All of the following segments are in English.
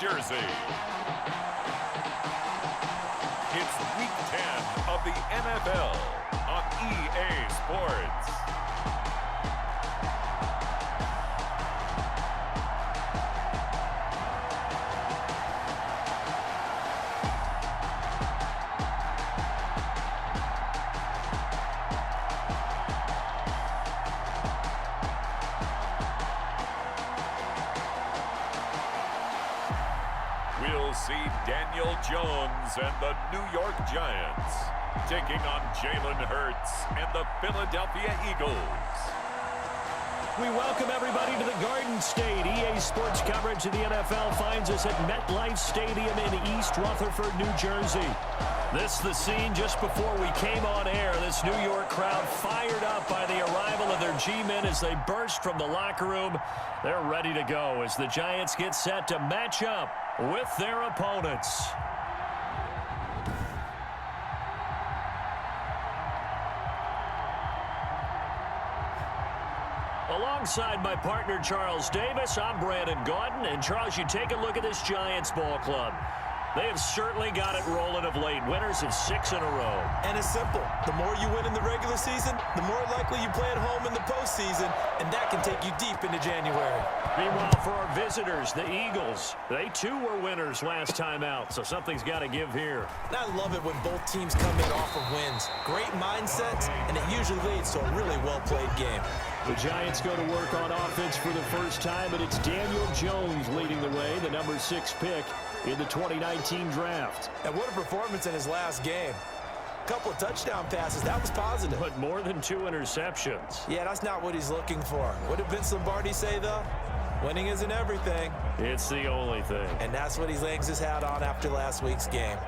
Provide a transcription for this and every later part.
jersey. It's Week 10 of the NFL on EA Sports. We'll see Daniel Jones and the New York Giants taking on Jalen Hurts and the Philadelphia Eagles. We welcome everybody to the Garden State. EA Sports coverage of the NFL finds us at MetLife Stadium in East Rutherford, New Jersey. This is the scene just before we came on air. This New York crowd fired up by the arrival of their G-men as they burst from the locker room. They're ready to go as the Giants get set to match up with their opponents. Alongside my partner, Charles Davis, I'm Brandon Gaudin. And, Charles, you take a look at this Giants ball club. They have certainly got it rolling of late. Winners of 6 in a row. And it's simple. The more you win in the regular season, the more likely you play at home in the postseason, and that can take you deep into January. Meanwhile, for our visitors, the Eagles, they too were winners last time out, so something's got to give here. And I love it when both teams come in off of wins. Great mindsets, and it usually leads to a really well-played game. The Giants go to work on offense for the first time, and it's Daniel Jones leading the way, the number 6 pick in the 2019 draft. And what a performance in his last game. A couple of touchdown passes, that was positive. But more than 2 interceptions. Yeah, that's not what he's looking for. What did Vince Lombardi say, though? Winning isn't everything. It's the only thing. And that's what he hangs his hat on after last week's game.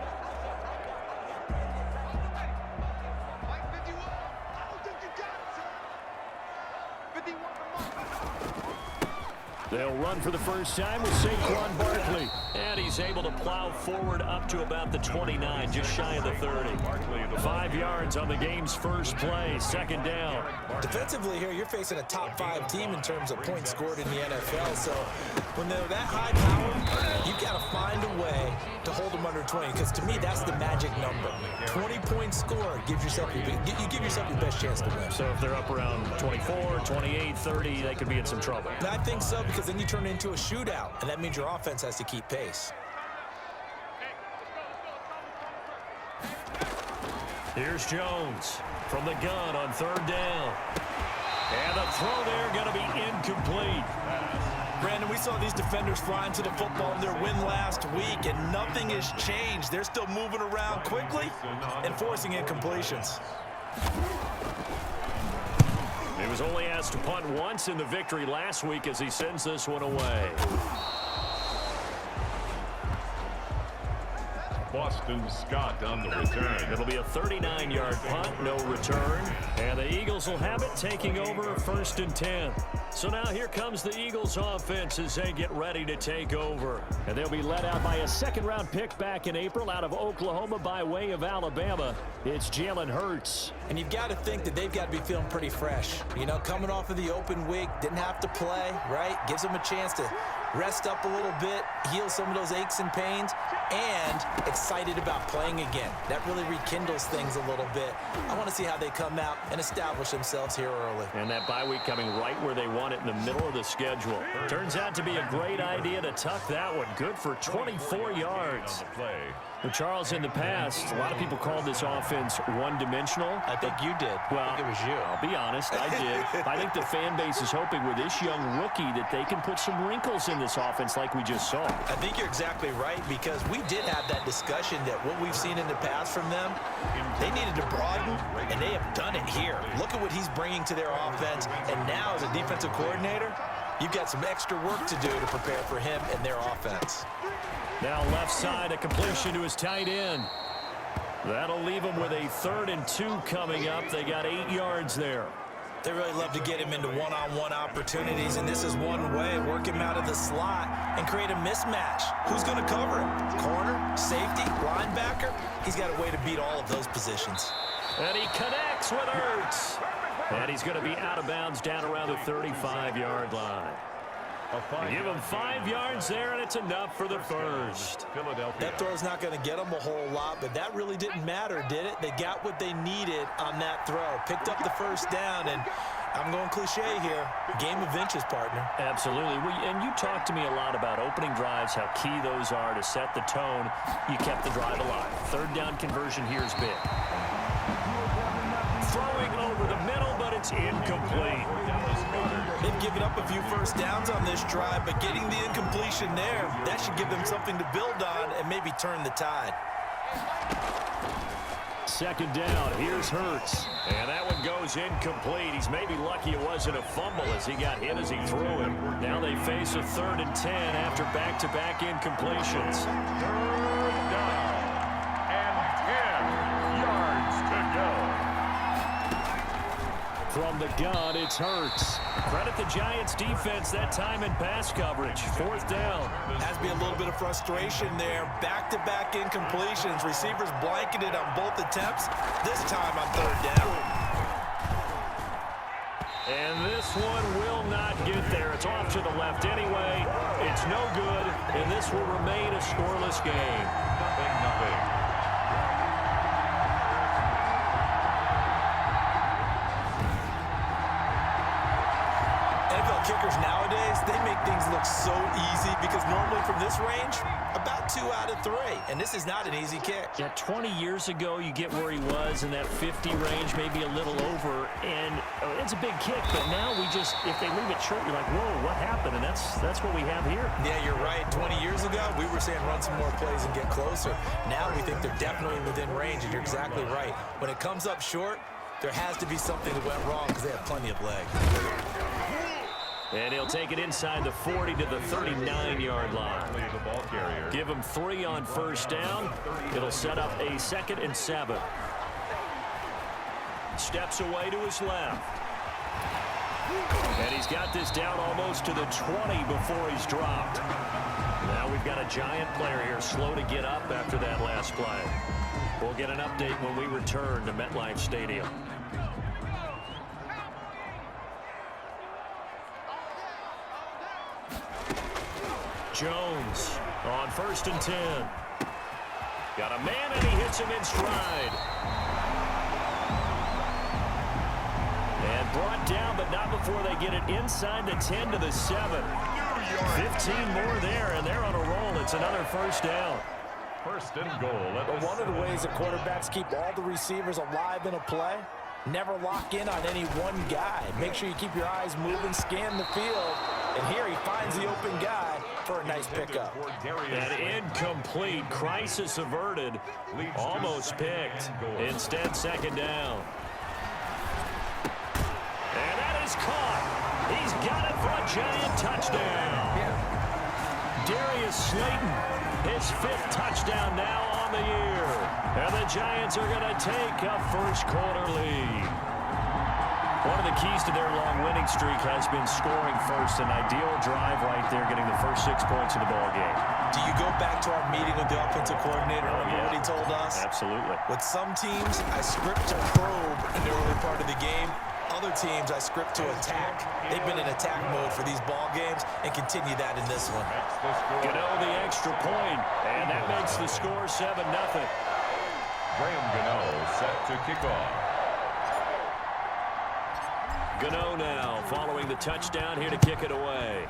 They'll run for the first time with Saquon Barkley. And he's able to plow forward up to about the 29, just shy of the 30. 5 yards on the game's first play, second down. Defensively here, you're facing a top 5 team in terms of points scored in the NFL. So when they're that high power, you've got to find a way to hold them under 20. Because to me, that's the magic number. 20 points scored gives yourself you give yourself your best chance to win. So if they're up around 24, 28, 30, they could be in some trouble. And I think so, because then you turn it into a shootout, and that means your offense has to keep pace. Here's Jones from the gun on 3rd down. And the throw there going to be incomplete. Brandon, we saw these defenders flying to the football in their win last week, and nothing has changed. They're still moving around quickly and forcing incompletions. He was only asked to punt once in the victory last week as he sends this one away. Boston Scott on the return. It'll be a 39-yard punt, no return. And the Eagles will have it, taking over 1st and 10. So now here comes the Eagles offense as they get ready to take over. And they'll be led out by a 2nd-round pick back in April out of Oklahoma by way of Alabama. It's Jalen Hurts. And you've got to think that they've got to be feeling pretty fresh. You know, coming off of the open week, didn't have to play, right? Gives them a chance to rest up a little bit, heal some of those aches and pains, and excited about playing again. That really rekindles things a little bit. I want to see how they come out and establish themselves here early. And that bye week coming right where they want it, in the middle of the schedule. Turns out to be a great idea to tuck that one. Good for 24 yards. Well, Charles, in the past, a lot of people called this offense one-dimensional. I think you did. Well, I think it was you. I'll be honest, I did. I think the fan base is hoping with this young rookie that they can put some wrinkles in this offense like we just saw. I think you're exactly right, because we did have that discussion that what we've seen in the past from them, they needed to broaden, and they have done it here. Look at what he's bringing to their offense, and now as a defensive coordinator, you've got some extra work to do to prepare for him and their offense. Now left side, a completion to his tight end. That'll leave him with a 3rd and 2 coming up. They got 8 yards there. They really love to get him into one-on-one opportunities, and this is one way. Work him out of the slot and create a mismatch. Who's going to cover him? Corner, safety, linebacker? He's got a way to beat all of those positions. And he connects with Hurts. And he's going to be out of bounds down around the 35-yard line. Give him 5 yards there, and it's enough for the first. That throw's not going to get them a whole lot, but that really didn't matter, did it? They got what they needed on that throw. Picked up the first down, and I'm going cliche here. Game of inches, partner. Absolutely. And you talked to me a lot about opening drives, how key those are to set the tone. You kept the drive alive. Third down conversion here is big. Throwing over the middle, but it's incomplete. They've given up a few first downs on this drive, but getting the incompletion there, that should give them something to build on and maybe turn the tide. Second down, here's Hurts. And that one goes incomplete. He's maybe lucky it wasn't a fumble as he got hit as he threw it. Now they face a 3rd and 10 after back-to-back incompletions. 3rd down and 10 yards to go. From the gun, it's Hurts. Credit the Giants' defense that time in pass coverage. 4th down. Has to be a little bit of frustration there. Back-to-back incompletions. Receivers blanketed on both attempts. This time on 3rd down. And this one will not get there. It's off to the left anyway. It's no good, and this will remain a scoreless game. 0-0. Kickers nowadays, they make things look so easy because normally from this range, about 2 out of 3. And this is not an easy kick. Yeah, 20 years ago, you get where he was in that 50 range, maybe a little over, and it's a big kick. But now we just, if they leave it short, you're like, whoa, what happened? And that's what we have here. Yeah, you're right. 20 years ago, we were saying run some more plays and get closer. Now we think they're definitely within range, and you're exactly right. When it comes up short, there has to be something that went wrong because they have plenty of leg. And he'll take it inside the 40 to the 39-yard line. Give him 3 on 1st down. It'll set up a 2nd and 7. Steps away to his left. And he's got this down almost to the 20 before he's dropped. Now we've got a Giant player here slow to get up after that last play. We'll get an update when we return to MetLife Stadium. Jones on 1st and 10. Got a man, and he hits him in stride. And brought down, but not before they get it inside the 10 to the 7. 15 more there, and they're on a roll. It's another 1st down. 1st and goal. But one of the ways that quarterbacks keep all the receivers alive in a play, never lock in on any one guy. Make sure you keep your eyes moving, scan the field. And here he finds the open guy for a nice pickup. And incomplete. Crisis averted. Almost picked. Instead, 2nd down. And that is caught. He's got it for a Giant touchdown. Darius Slayton, his 5th touchdown now on the year. And the Giants are going to take a 1st quarter lead. One of the keys to their long winning streak has been scoring first. An ideal drive right there, getting the first 6 points of the ball game. Do you go back to our meeting with the offensive coordinator? Remember what he told us? Absolutely. With some teams, I script to probe in the early part of the game. Other teams, I script to attack. They've been in attack mode for these ball games and continue that in this one. Gano the extra point, and that makes the score 7-0. Graham Gano set to kick off. Gano now following the touchdown here to kick it away.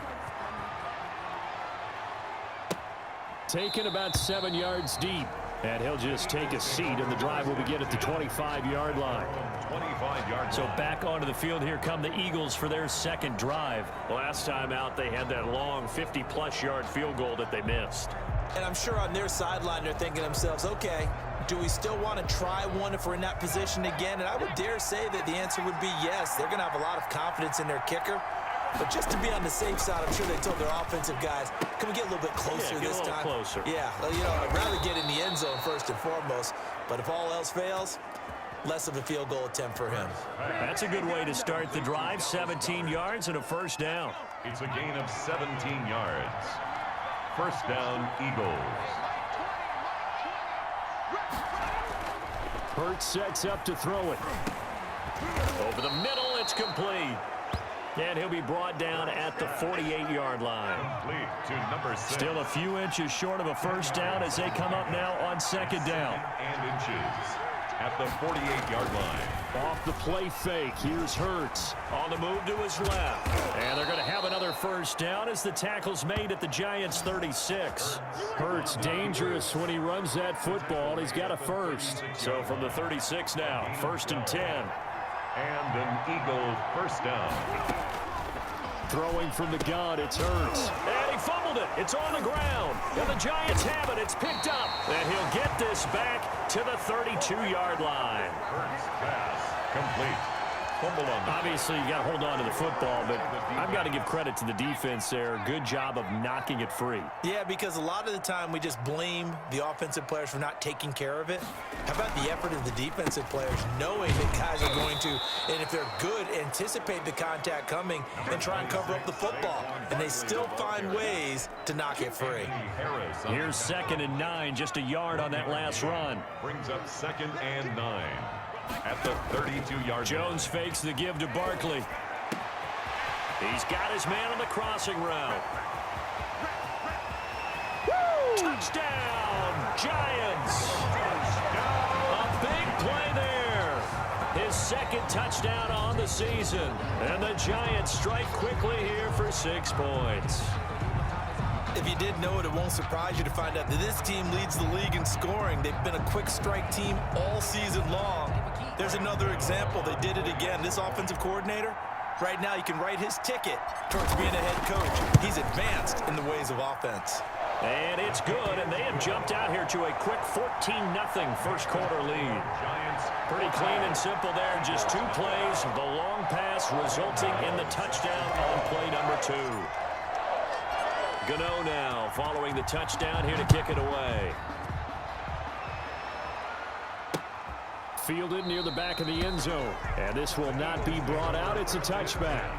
Taken about 7 yards deep. And he'll just take a seat, and the drive will begin at the 25-yard line. 25-yard. So back onto the field, here come the Eagles for their 2nd drive. Last time out, they had that long 50-plus yard field goal that they missed. And I'm sure on their sideline, they're thinking to themselves, okay, do we still want to try one if we're in that position again? And I would dare say that the answer would be yes. They're going to have a lot of confidence in their kicker. But just to be on the safe side, I'm sure they told their offensive guys, can we get a little bit closer this time? Closer. Yeah, well, you know, I'd rather get in the end zone first and foremost. But if all else fails, less of a field goal attempt for him. That's a good way to start the drive. 17 yards and a 1st down. It's a gain of 17 yards. 1st down, Eagles. Hurts sets up to throw it. Over the middle, it's complete. And he'll be brought down at the 48-yard line. Complete to number 6. Still a few inches short of a first down as they come up now on second down. And inches at the 48-yard line. Off the play fake, here's Hurts on the move to his left. And they're going to have another first down as the tackle's made at the Giants' 36. Hurts dangerous when he runs that football. He's got a first. So from the 36 now, 1st and 10. And an Eagle first down. Throwing from the gun, it's Hurts. And he fumbled it. It's on the ground. And the Giants have it. It's picked up. And he'll get this back to the 32-yard line. Hurts pass complete. Fumble on that. Obviously, you got to hold on to the football, but I've got to give credit to the defense there. Good job of knocking it free. Yeah, because a lot of the time we just blame the offensive players for not taking care of it. How about the effort of the defensive players knowing that guys are going to, and if they're good, anticipate the contact coming and try and cover up the football. And they still find ways to knock it free. Here's 2nd and 9, just a yard on that last run. Brings up 2nd and 9 at the 32-yard. Jones fakes the give to Barkley. He's got his man on the crossing route. Touchdown, Giants! A big play there. His 2nd touchdown on the season. And the Giants strike quickly here for 6 points. If you didn't know it, it won't surprise you to find out that this team leads the league in scoring. They've been a quick strike team all season long. There's another example. They did it again. This offensive coordinator, right now you can write his ticket towards being a head coach. He's advanced in the ways of offense. And it's good, and they have jumped out here to a quick 14-0 first quarter lead. Pretty clean and simple there. Just 2 plays. The long pass resulting in the touchdown on play number 2. Gano now following the touchdown here to kick it away. Fielded near the back of the end zone. And this will not be brought out. It's a touchback.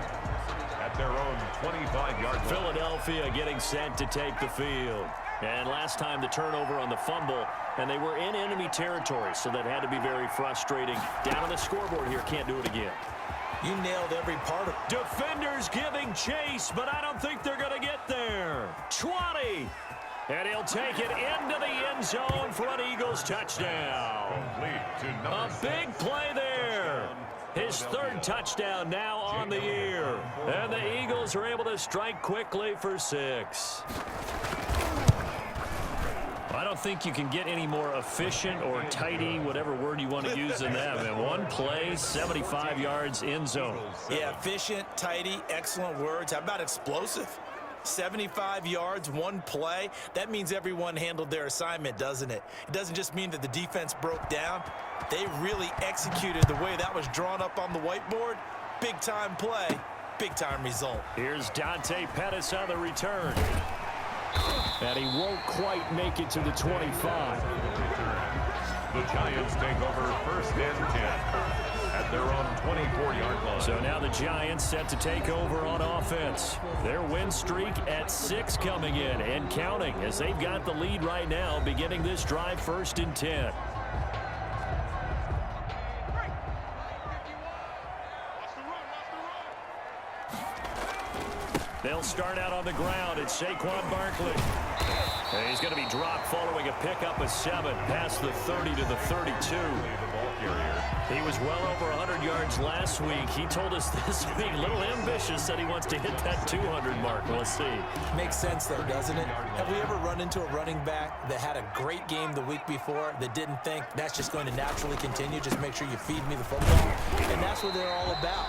At their own 25-yard line. Philadelphia getting set to take the field. And last time the turnover on the fumble, and they were in enemy territory, so that had to be very frustrating. Down on the scoreboard here, can't do it again. You nailed every part of it. Defenders giving chase, but I don't think they're going to get there. 20. And he'll take it into the end zone for an Eagles touchdown. A big play there. His 3rd touchdown now on the year. And the Eagles are able to strike quickly for 6. I don't think you can get any more efficient or tidy, whatever word you want to use than that. And 1 play, 75 yards, end zone. Yeah, efficient, tidy, excellent words. How about explosive? 75 yards, 1 play. That means everyone handled their assignment, doesn't it? It doesn't just mean that the defense broke down. They really executed the way that was drawn up on the whiteboard. Big-time play, big-time result. Here's Dante Pettis on the return. And he won't quite make it to the 25. The Giants take over 1st and 10 at their own 24-yard line. So now the Giants set to take over on offense. Their win streak at 6 coming in and counting as they've got the lead right now beginning this drive 1st and 10. They'll start out on the ground. It's Saquon Barkley. And he's going to be dropped following a pickup of 7 past the 30 to the 32. He was well over 100 yards last week. He told us this week, a little ambitious, said he wants to hit that 200 mark. We'll see. Makes sense, though, doesn't it? Have we ever run into a running back that had a great game the week before that didn't think that's just going to naturally continue? Just make sure you feed me the football. And that's what they're all about.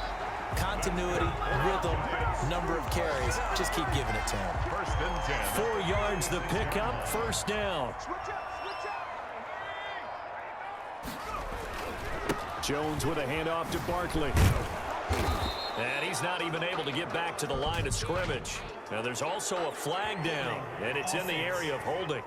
Continuity, rhythm, number of carries. Just keep giving it to him. 1st and 10. 4 yards the pickup, 1st down. Jones with a handoff to Barkley. And he's not even able to get back to the line of scrimmage. Now there's also a flag down, and it's in the area of holding.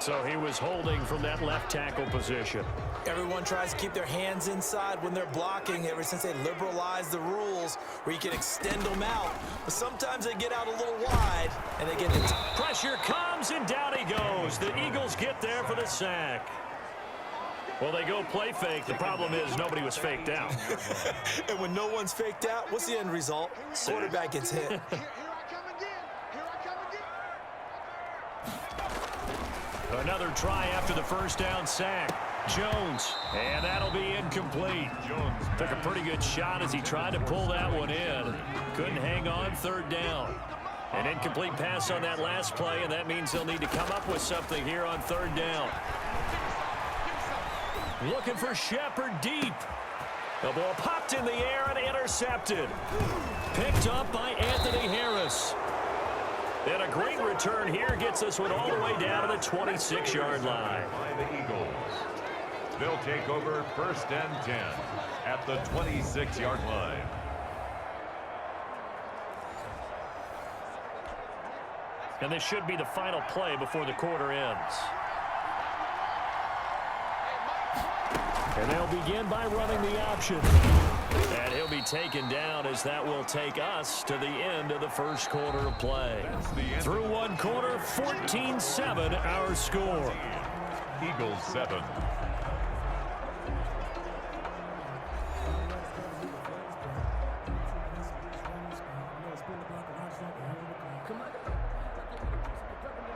So he was holding from that left tackle position. Everyone tries to keep their hands inside when they're blocking ever since they liberalized the rules where you can extend them out. But sometimes they get out a little wide and they get into pressure comes and down he goes. The Eagles get there for the sack. Well, they go play fake. The problem is nobody was faked out. And when no one's faked out, what's the end result? Quarterback gets hit. Another try after the first down sack. Jones, and that'll be incomplete. Jones took a pretty good shot as he tried to pull that one in. Couldn't hang on third down. An incomplete pass on that last play, and that means they'll need to come up with something here on third down. Looking for Shepard deep. The ball popped in the air and intercepted. Picked up by Anthony Harris. And a great return here gets us one all the way down to the 26-yard line. By the Eagles. They'll take over 1st and 10 at the 26-yard line. And this should be the final play before the quarter ends. And they'll begin by running the option. And he'll be taken down as that will take us to the end of the first quarter of play. Through one quarter, 14-7 our score. Eagles 7.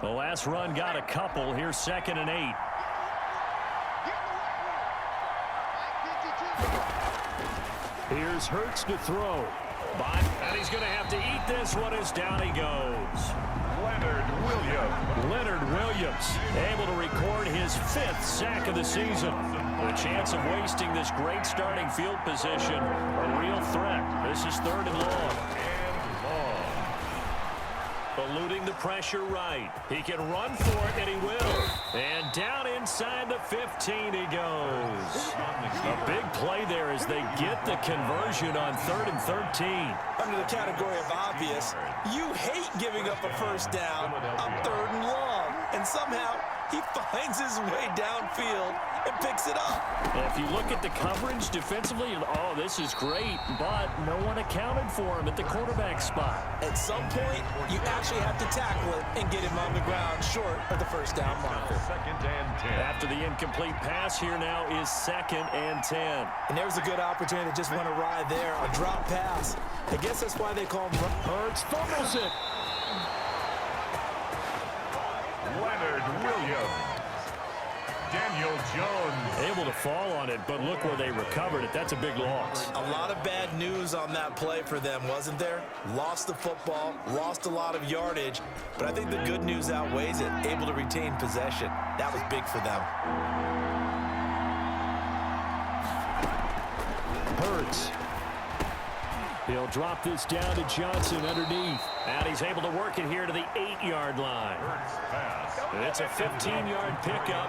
The last run got a couple. Here's 2nd and 8. Here's Hurts to throw. And he's going to have to eat this one as down he goes. Leonard Williams able to record his 5th sack of the season. The chance of wasting this great starting field position, a real threat. This is 3rd and long. Eluding the pressure right. He can run for it, and he will. And down inside the 15 he goes. A big play there as they get the conversion on 3rd and 13. Under the category of obvious, you hate giving up a first down on 3rd and long. And somehow he finds his way downfield and picks it up. If you look at the coverage defensively, oh, this is great, but no one accounted for him at the quarterback spot. At some point, you actually have to tackle it and get him on the ground short of the first down marker. 2nd and 10. After the incomplete pass, here now is 2nd and 10. And there's a good opportunity that just went awry there, a drop pass. I guess that's why they call him Hurts fumbles it. Leonard Williams. Daniel Jones. Able to fall on it, but look where they recovered it. That's a big loss. A lot of bad news on that play for them, wasn't there? Lost the football, lost a lot of yardage, but I think the good news outweighs it. Able to retain possession. That was big for them. Hurts. He'll drop this down to Johnson underneath. And he's able to work it here to the 8-yard line. It's a 15-yard pickup,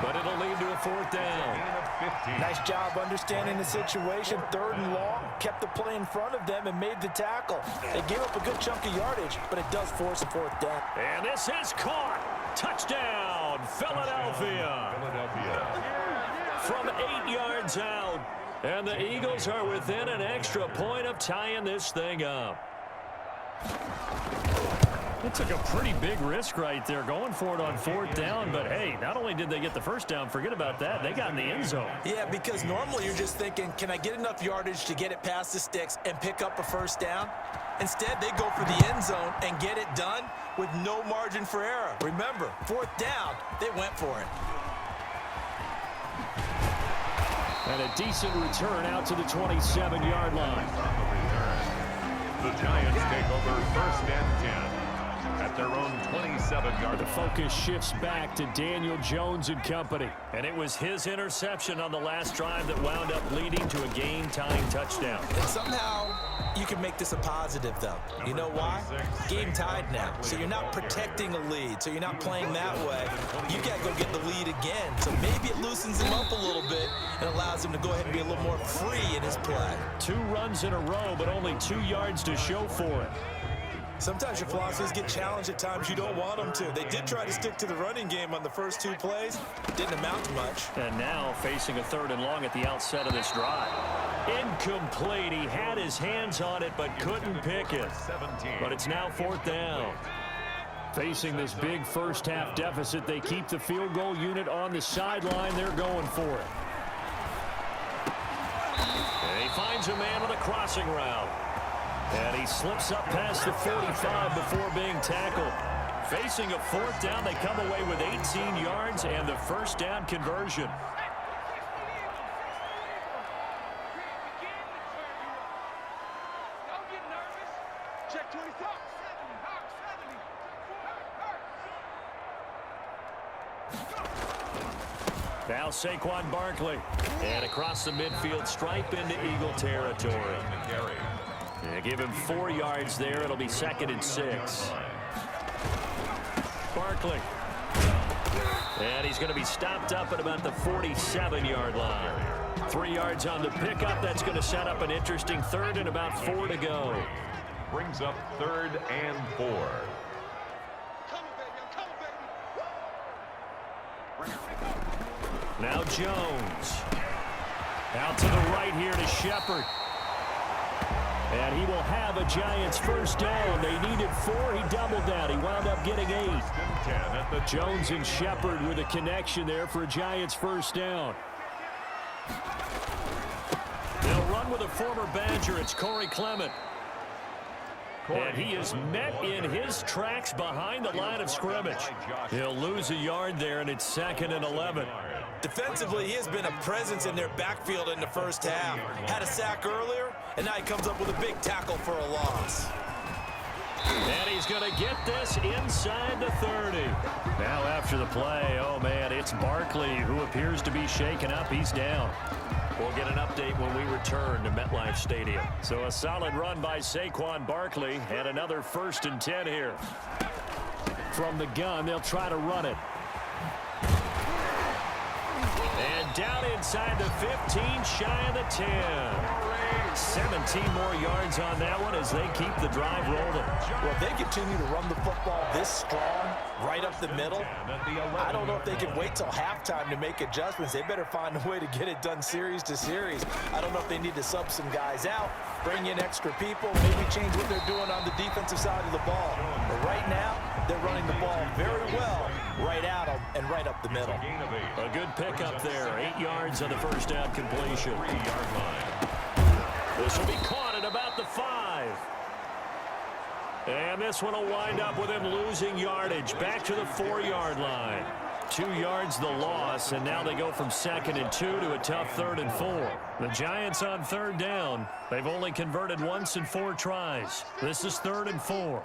but it'll lead to a 4th down. Nice job understanding the situation. 3rd and long, kept the play in front of them and made the tackle. They gave up a good chunk of yardage, but it does force a 4th down. And this is caught. Touchdown, Philadelphia. From 8 yards out. And the Eagles are within an extra point of tying this thing up. It took a pretty big risk right there going for it on 4th down. But, hey, not only did they get the first down, forget about that, they got in the end zone. Yeah, because normally you're just thinking, can I get enough yardage to get it past the sticks and pick up a first down? Instead, they go for the end zone and get it done with no margin for error. Remember, 4th down, they went for it. And a decent return out to the 27-yard line. The Giants take over 1st and 10 at their own 27-yard. The focus shifts back to Daniel Jones and company. And it was his interception on the last drive that wound up leading to a game-tying touchdown. And somehow you can make this a positive, though. You know why? Game tied now. So you're not protecting a lead. So you're not playing that way. You got to go get the lead again. So maybe it loosens him up a little bit and allows him to go ahead and be a little more free in his play. 2 runs in a row, but only 2 yards to show for it. Sometimes your philosophies get challenged at times you don't want them to. They did try to stick to the running game on the first 2 plays. Didn't amount to much. And now facing a 3rd and long at the outset of this drive. Incomplete. He had his hands on it but couldn't pick it. But it's now 4th down. Facing this big first-half deficit, they keep the field goal unit on the sideline. They're going for it. And he finds a man on a crossing route. And he slips up past the 45 before being tackled. Facing a fourth down, they come away with 18 yards and the first down conversion. Now Saquon Barkley. And across the midfield stripe into Eagle territory. Give him 4 yards there. It'll be 2nd and 6. Barkley. And he's going to be stopped up at about the 47-yard line. 3 yards on the pickup. That's going to set up an interesting 3rd and about 4 to go. Brings up 3rd and 4. Now Jones. Out to the right here to Shepard. And he will have a Giants first down. They needed 4. He doubled that. He wound up getting 8. Jones and Shepard with a connection there for a Giants first down. They'll run with a former Badger. It's Corey Clement. And he is met in his tracks behind the line of scrimmage. He'll lose a yard there, and it's 2nd and 11. Defensively, he has been a presence in their backfield in the first half. Had a sack earlier, and now he comes up with a big tackle for a loss. And he's going to get this inside the 30. Now after the play, oh man, it's Barkley who appears to be shaken up. He's down. We'll get an update when we return to MetLife Stadium. So a solid run by Saquon Barkley and another 1st and 10 here. From the gun, they'll try to run it. And down inside the 15, shy of the 10. 17 more yards on that one as they keep the drive rolling. Well, if they continue to run the football this strong, right up the middle, I don't know if they can wait till halftime to make adjustments. They better find a way to get it done series to series. I don't know if they need to sub some guys out, bring in extra people, maybe change what they're doing on the defensive side of the ball. But right now, they're running the ball very well right at them and right up the middle. A good pickup there. 8 yards on the first down completion. 3-yard line. This will be caught at about the 5. And this one will wind up with him losing yardage. Back to the 4-yard line. 2 yards the loss, and now they go from 2nd and 2 to a tough 3rd and 4. The Giants on 3rd down. They've only converted once in 4 tries. This is 3rd and 4.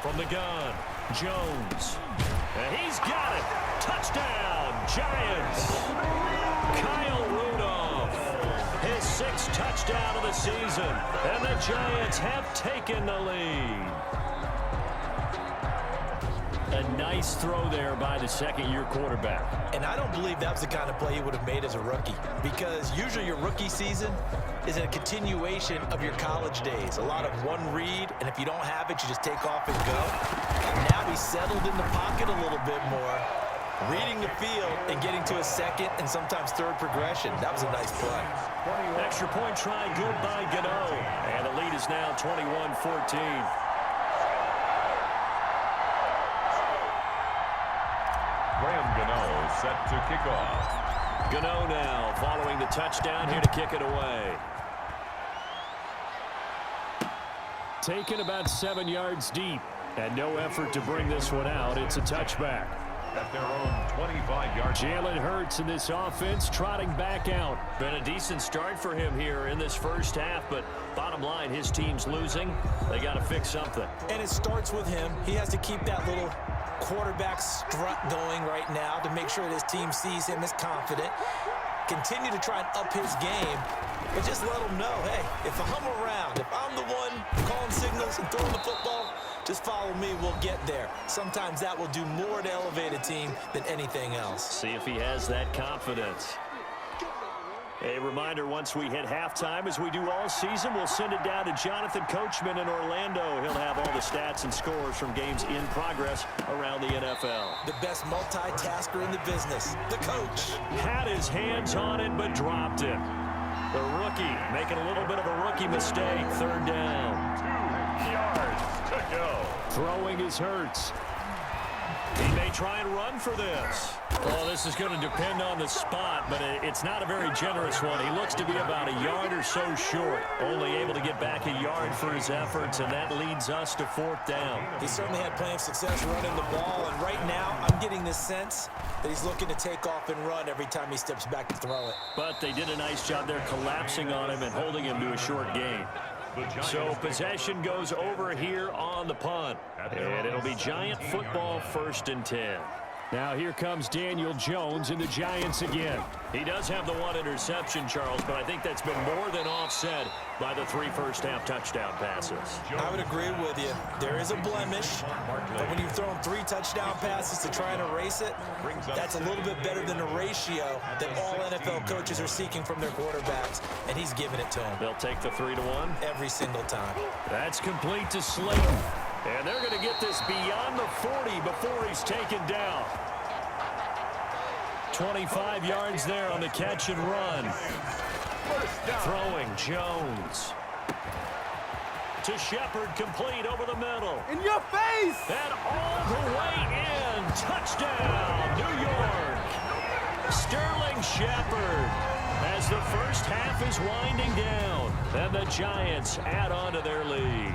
From the gun, Jones. And he's got it. Touchdown, Giants. Kyle Rudolph, his 6th touchdown of the season. And the Giants have taken the lead. A nice throw there by the 2nd-year quarterback. And I don't believe that was the kind of play he would have made as a rookie, because usually your rookie season is a continuation of your college days. A lot of one read, and if you don't have it, you just take off and go. Now he's settled in the pocket a little bit more, reading the field and getting to a 2nd and sometimes 3rd progression. That was a nice play. Extra point try good by Gano. And the lead is now 21-14. Graham Gano set to kick off. Gano now following the touchdown here to kick it away. Taken about 7 yards deep. And no effort to bring this one out. It's a touchback. At their own 25-yard. Jalen Hurts in this offense trotting back out. Been a decent start for him here in this first half, but bottom line, his team's losing. They got to fix something. And it starts with him. He has to keep that little quarterback strut going right now to make sure that his team sees him as confident. Continue to try and up his game, but just let him know, hey, if I'm around, if I'm the one calling signals and throwing the football, just follow me, we'll get there. Sometimes that will do more to elevate a team than anything else. See if he has that confidence. A reminder, once we hit halftime, as we do all season, we'll send it down to Jonathan Coachman in Orlando. He'll have all the stats and scores from games in progress around the NFL. The best multitasker in the business, the coach. Had his hands on it, but dropped it. The rookie making a little bit of a rookie mistake. Third down. 2 yards to go. Throwing is Hurts. He may try and run for this. Well, this is going to depend on the spot, but it's not a very generous one. He looks to be about a yard or so short, only able to get back a yard for his efforts, and that leads us to fourth down. He certainly had plenty of success running the ball, and right now I'm getting this sense that he's looking to take off and run every time he steps back to throw it. But they did a nice job there collapsing on him and holding him to a short gain. So possession goes over here on the punt. And it'll be Giant football, 1st and 10. Now here comes Daniel Jones and the Giants again. He does have the one interception, Charles, but I think that's been more than offset by the 3 first-half touchdown passes. I would agree with you. There is a blemish, but when you've thrown 3 touchdown passes to try and erase it, that's a little bit better than the ratio that all NFL coaches are seeking from their quarterbacks, and he's giving it to them. They'll take the 3-1. Every single time. That's complete to Slayton. And they're going to get this beyond the 40 before he's taken down. 25 yards there on the catch and run. Throwing Jones. To Shepard, complete over the middle. In your face! And all the way in. Touchdown, New York. Sterling Shepard as the first half is winding down. And the Giants add on to their lead.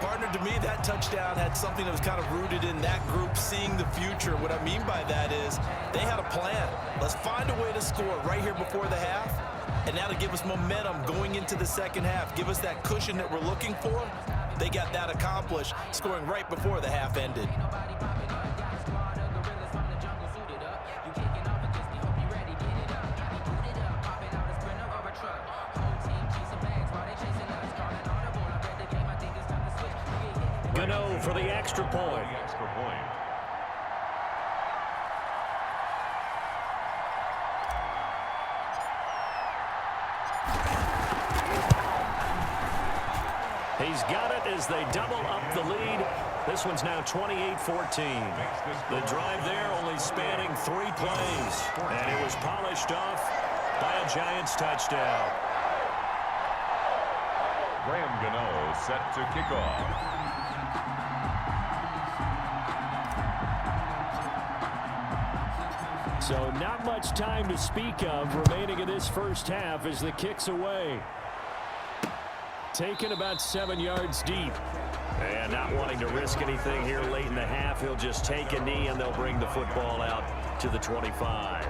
Partner, to me, that touchdown had something that was kind of rooted in that group seeing the future. What I mean by that is they had a plan. Let's find a way to score right here before the half, and that'll give us momentum going into the second half. Give us that cushion that we're looking for. They got that accomplished, scoring right before the half ended. Gano for the extra point. He's got it as they double up the lead. This one's now 28-14. The drive there only spanning 3 plays. And it was polished off by a Giants touchdown. Graham Gano set to kick off. So not much time to speak of remaining in this first half as the kick's away. Taken about 7 yards deep. And not wanting to risk anything here late in the half, he'll just take a knee and they'll bring the football out to the 25.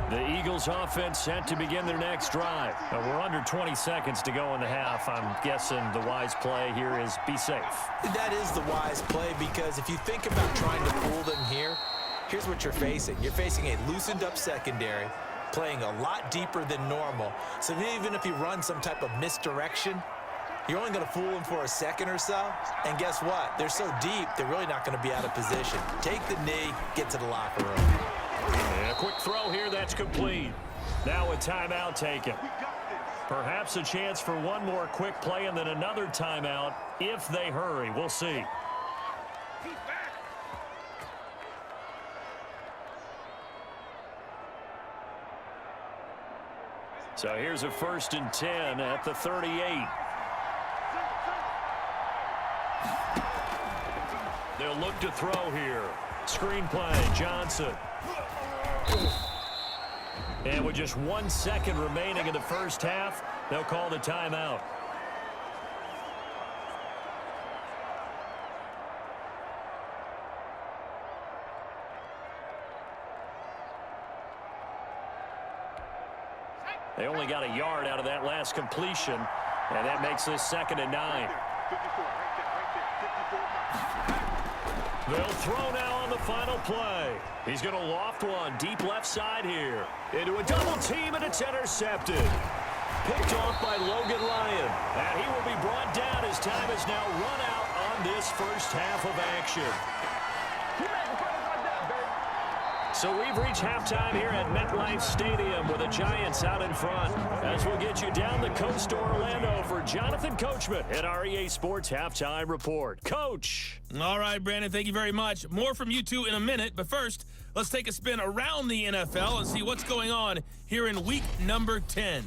The Eagles offense set to begin their next drive. We're under 20 seconds to go in the half. I'm guessing the wise play here is be safe. That is the wise play, because if you think about trying to fool them here, here's what you're facing. You're facing a loosened up secondary, playing a lot deeper than normal. So even if you run some type of misdirection, you're only going to fool them for a second or so. And guess what? They're so deep, they're really not going to be out of position. Take the knee, get to the locker room. And a quick throw here, that's complete. Now a timeout taken. Perhaps a chance for one more quick play and then another timeout if they hurry. We'll see. So here's a 1st and 10 at the 38. They'll look to throw here. Screen play, Johnson. And with just 1 second remaining in the first half, they'll call the timeout. They only got a yard out of that last completion, and that makes this 2nd and 9. They'll throw now on the final play. He's going to loft one deep left side here. Into a double team, and it's intercepted. Picked off by Logan Lyon. And he will be brought down as time is now run out on this first half of action. So we've reached halftime here at MetLife Stadium with the Giants out in front. As we'll get you down the coast to Orlando for Jonathan Coachman at our EA Sports Halftime Report. Coach. All right, Brandon, thank you very much. More from you two in a minute, but first, let's take a spin around the NFL and see what's going on here in week number 10.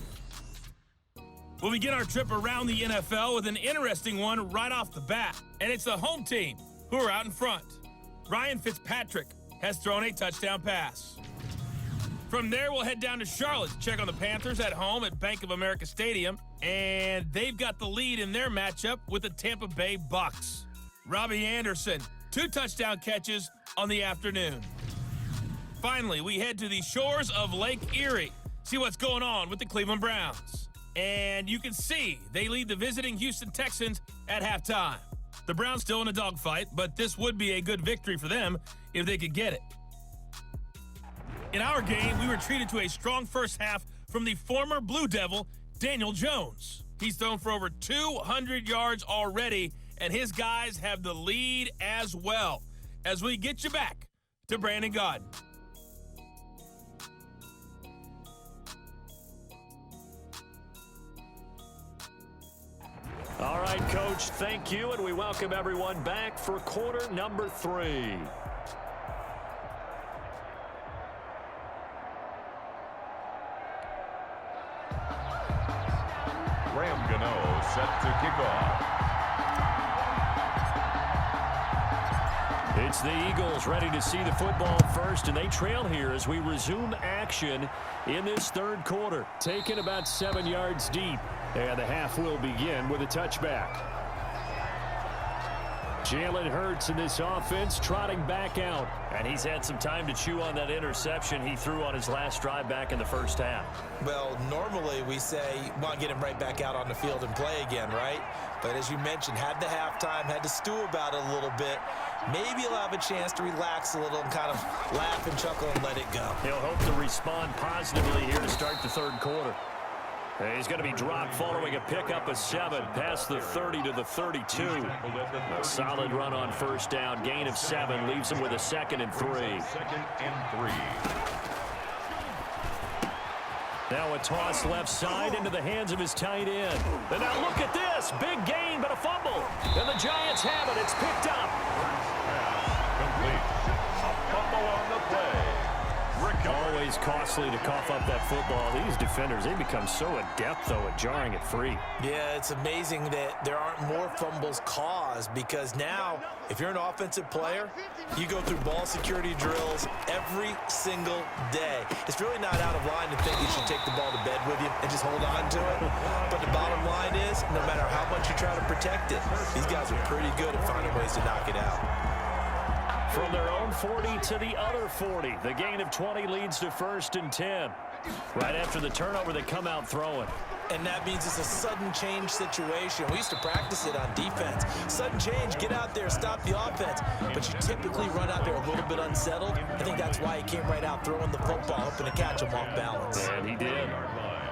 We'll begin our trip around the NFL with an interesting one right off the bat, and it's the home team who are out in front. Ryan Fitzpatrick has thrown a touchdown pass. From there, we'll head down to Charlotte to check on the Panthers at home at Bank of America Stadium, and they've got the lead in their matchup with the Tampa Bay Bucks. Robbie Anderson, 2 touchdown catches on the afternoon. Finally, we head to the shores of Lake Erie, see what's going on with the Cleveland Browns. And you can see they lead the visiting Houston Texans at halftime. The Browns still in a dogfight, but this would be a good victory for them if they could get it. In our game, we were treated to a strong first half from the former Blue Devil, Daniel Jones. He's thrown for over 200 yards already, and his guys have the lead as well. As we get you back to Brandon Gaudin. All right, Coach, thank you, and we welcome everyone back for quarter number 3. Graham Gano set to kick off. It's the Eagles ready to see the football first, and they trail here as we resume action in this third quarter. Taken about 7 yards deep, and the half will begin with a touchback. Jalen Hurts in this offense trotting back out, and he's had some time to chew on that interception he threw on his last drive back in the first half. Well, normally we say, well, get him right back out on the field and play again, right? But as you mentioned, had the halftime, had to stew about it a little bit. Maybe he'll have a chance to relax a little and kind of laugh and chuckle and let it go. He'll hope to respond positively here to start the third quarter. He's going to be dropped following a pickup of 7 past the 30 to the 32. A solid run on first down. Gain of 7 leaves him with a 2nd and 3. Now a toss left side into the hands of his tight end. And now look at this. Big gain, but a fumble. And the Giants have it. It's picked up. Complete. A fumble on the play. Always costly to cough up that football. These defenders, they become so adept, though, at jarring it free. Yeah, it's amazing that there aren't more fumbles caused, because now, if you're an offensive player, you go through ball security drills every single day. It's really not out of line to think you should take the ball to bed with you and just hold on to it. But the bottom line is, no matter how much you try to protect it, these guys are pretty good at finding ways to knock it out. From their own 40 to the other 40. The gain of 20 leads to 1st and 10. Right after the turnover, they come out throwing. And that means it's a sudden change situation. We used to practice it on defense. Sudden change, get out there, stop the offense. But you typically run out there a little bit unsettled. I think that's why he came right out throwing the football, hoping to catch him off balance. And he did.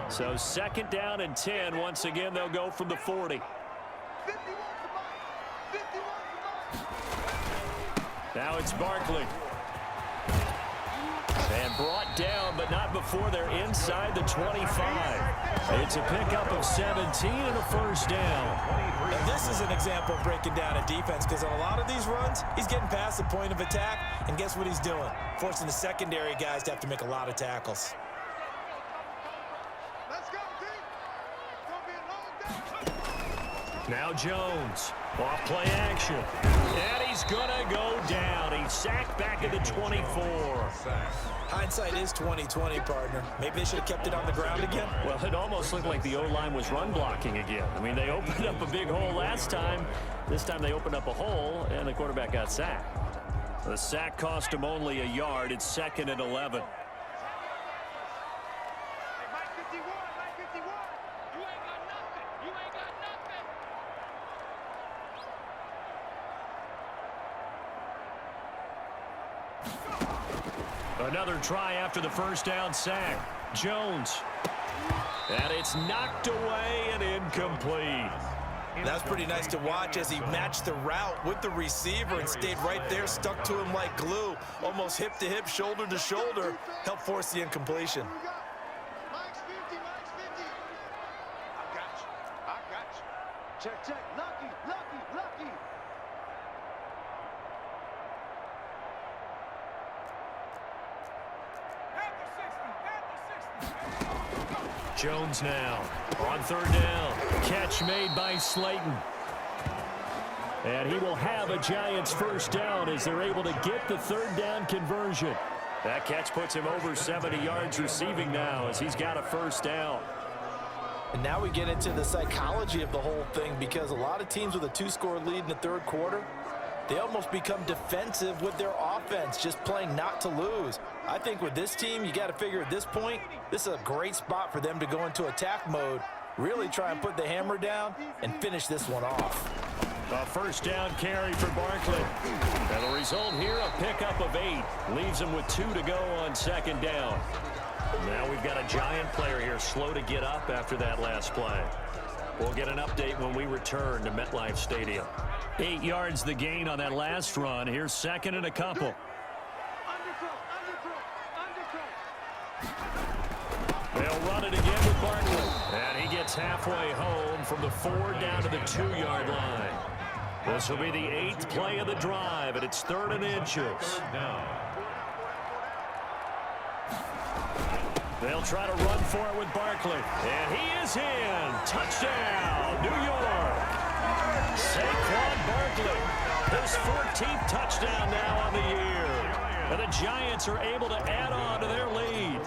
So 2nd down and 10. Once again, they'll go from the 40. Now it's Barkley. And brought down, but not before they're inside the 25. It's a pickup of 17 and a 1st down. And this is an example of breaking down a defense, because on a lot of these runs, he's getting past the point of attack, and guess what he's doing? Forcing the secondary guys to have to make a lot of tackles. Now Jones, off play action, and he's gonna go down. He's sacked back at the 24. Hindsight is 20/20, partner. Maybe they should have kept it on the ground again. Well, it almost looked like the O-line was run blocking again. I mean, they opened up a big hole last time. This time they opened up a hole, and the quarterback got sacked. The sack cost him only a yard. It's 2nd and 11. Another try after the 1st down sack. Jones. And it's knocked away and incomplete. Now was pretty nice to watch as he matched the route with the receiver and stayed right there, stuck to him like glue, almost hip to hip, shoulder to shoulder, helped force the incompletion. Check, check, lucky, lucky, lucky. Jones now on third down. Catch made by Slayton. And he will have a Giants first down as they're able to get the third down conversion. That catch puts him over 70 yards receiving now as he's got a first down. And now we get into the psychology of the whole thing, because a lot of teams with a 2-score lead in the third quarter, they almost become defensive with their offense, just playing not to lose. I think with this team, you got to figure at this point, this is a great spot for them to go into attack mode, really try and put the hammer down and finish this one off. A first down carry for Barkley. And the result here, a pickup of 8. Leaves him with 2 to go on second down. Now we've got a Giant player here slow to get up after that last play. We'll get an update when we return to MetLife Stadium. 8 yards the gain on that last run. Here's second and a couple. They'll run it again with Barkley. And he gets halfway home from the 4 down to the 2-yard line. This will be the 8th play of the drive, and it's 3rd and inches. They'll try to run for it with Barkley. And he is in. Touchdown, New York. Saquon Barkley, his 14th touchdown now on the year. And the Giants are able to add on to their lead.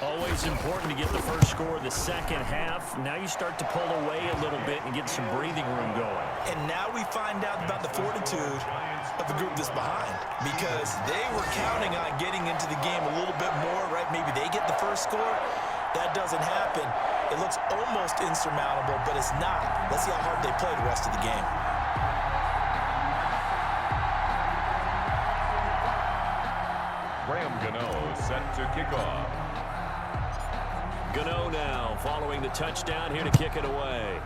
Always important to get the first score of the second half. Now you start to pull away a little bit and get some breathing room going. And now we find out about the fortitude of the group that's behind, because they were counting on getting into the game a little bit more, right? Maybe they get the first score. That doesn't happen. It looks almost insurmountable, but it's not. Let's see how hard they play the rest of the game. Graham Gano set to kick off. Gano now following the touchdown here to kick it away.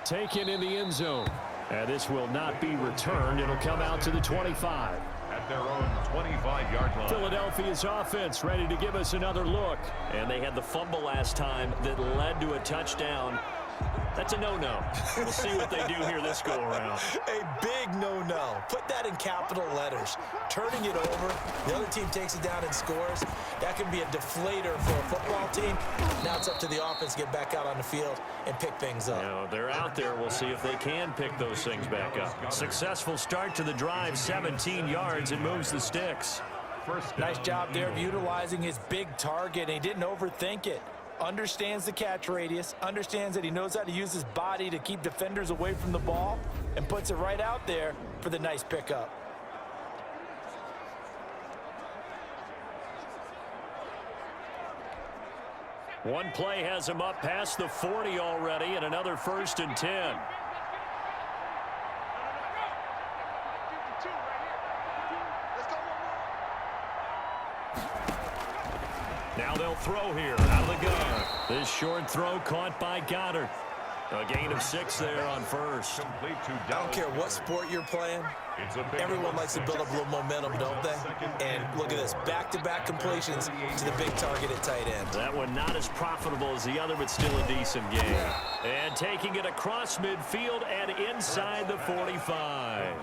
Taken in the end zone. And this will not be returned. It'll come out to the 25. At their own 25-yard line. Philadelphia's offense ready to give us another look. And they had the fumble last time that led to a touchdown. That's a no-no. We'll see what they do here this go-around. A big no-no. Put that in capital letters. Turning it over, the other team takes it down and scores. That can be a deflator for a football team. Now it's up to the offense to get back out on the field and pick things up. Now, they're out there. We'll see if they can pick those things back up. Successful start to the drive, 17 yards. It moves the sticks. Nice job there of utilizing his big target. He didn't overthink it. Understands the catch radius, understands that he knows how to use his body to keep defenders away from the ball, and puts it right out there for the nice pickup. One play has him up past the 40 already, and another 1st and 10. Now they'll throw here out of the gun. This short throw caught by Goddard. A gain of 6 there on first. Complete to I don't care what sport you're playing. It's a big Everyone likes to build up a little momentum, don't they? And look at this, back-to-back completions to the big target at tight end. That one not as profitable as the other, but still a decent game. And taking it across midfield and inside the 45.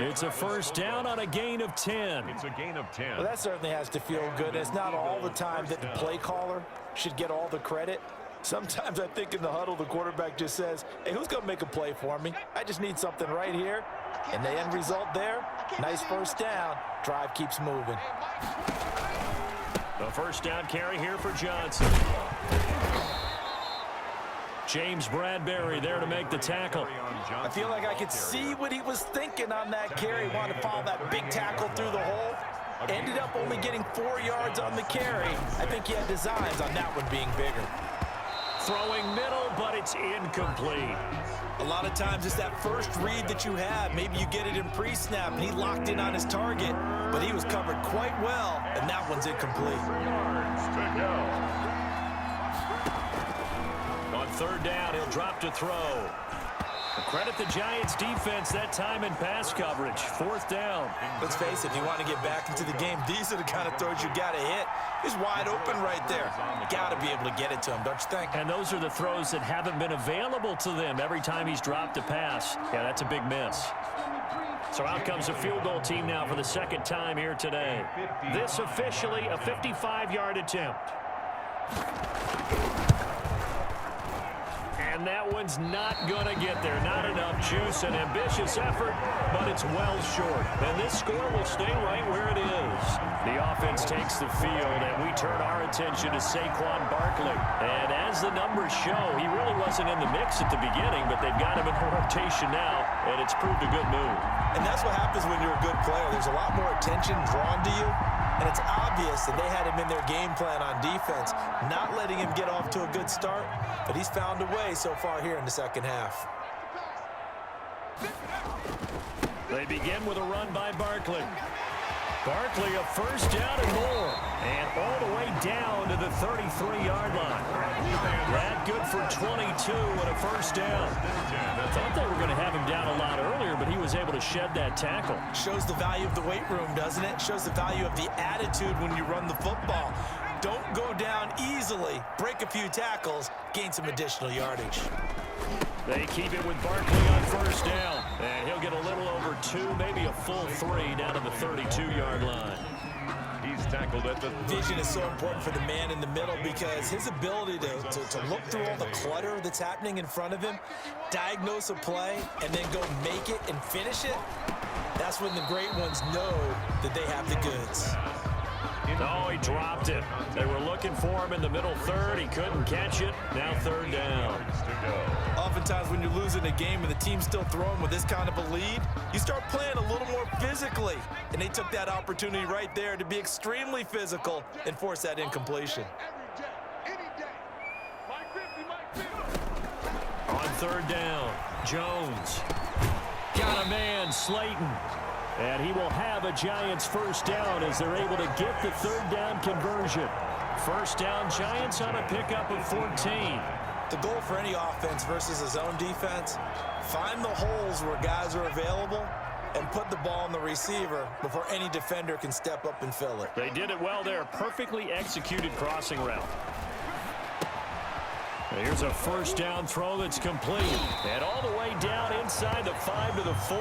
It's a first down on a gain of 10. It's a gain of 10. Well, that certainly has to feel good. It's not all the time that the play caller should get all the credit. Sometimes I think in the huddle, the quarterback just says, hey, who's going to make a play for me? I just need something right here. And the end result there, nice first down. Drive keeps moving. The first down carry here for Johnson. James Bradbury there to make the tackle. I feel like I could see what he was thinking on that carry. Wanted to follow that big tackle through the hole. Ended up only getting 4 yards on the carry. I think he had designs on that one being bigger. Throwing middle, but it's incomplete. A lot of times it's that first read that you have. Maybe you get it in pre-snap, and he locked in on his target, but he was covered quite well, and that one's incomplete. Yards to go. Third down, he'll drop to throw. Credit the Giants defense that time in pass coverage. Fourth down. Let's face it, if you want to get back into the game, these are the kind of throws you got to hit. He's wide open right there. Got to be able to get it to him, don't you think? And those are the throws that haven't been available to them every time he's dropped a pass. Yeah, that's a big miss. So out comes a field goal team now for the second time here today. This officially a 55-yard attempt. And that one's not going to get there. Not enough juice. An ambitious effort, but it's well short. And this score will stay right where it is. The offense takes the field, and we turn our attention to Saquon Barkley. And as the numbers show, he really wasn't in the mix at the beginning, but they've got him in rotation now, and it's proved a good move. And that's what happens when you're a good player. There's a lot more attention drawn to you. And it's obvious that they had him in their game plan on defense, not letting him get off to a good start, but he's found a way so far here in the second half. They begin with a run by Barkley. Barkley a first down and more, and all the way down to the 33-yard line. That good for 22 and a first down. Thought they were going to have him down a lot earlier, but he was able to shed that tackle. Shows the value of the weight room, doesn't it? Shows the value of the attitude when you run the football. Don't go down easily. Break a few tackles, gain some additional yardage. They keep it with Barkley on first down. And he'll get a little over 2, maybe a full 3 down to the 32-yard line. He's tackled at the... Vision is so important for the man in the middle because his ability to look through all the clutter that's happening in front of him, diagnose a play, and then go make it and finish it, that's when the great ones know that they have the goods. Oh, he dropped it. They were looking for him in the middle third. He couldn't catch it. Now third down. Oftentimes when you're losing a game and the team's still throwing with this kind of a lead, you start playing a little more physically. And they took that opportunity right there to be extremely physical and force that incompletion. On third down, Jones. Got a man, Slayton. And he will have a Giants first down as they're able to get the third down conversion. First down, Giants on a pickup of 14. The goal for any offense versus a zone defense, find the holes where guys are available and put the ball on the receiver before any defender can step up and fill it. They did it well there. Perfectly executed crossing route. Here's a first down throw that's complete. And all the way down inside the 5 to the 4.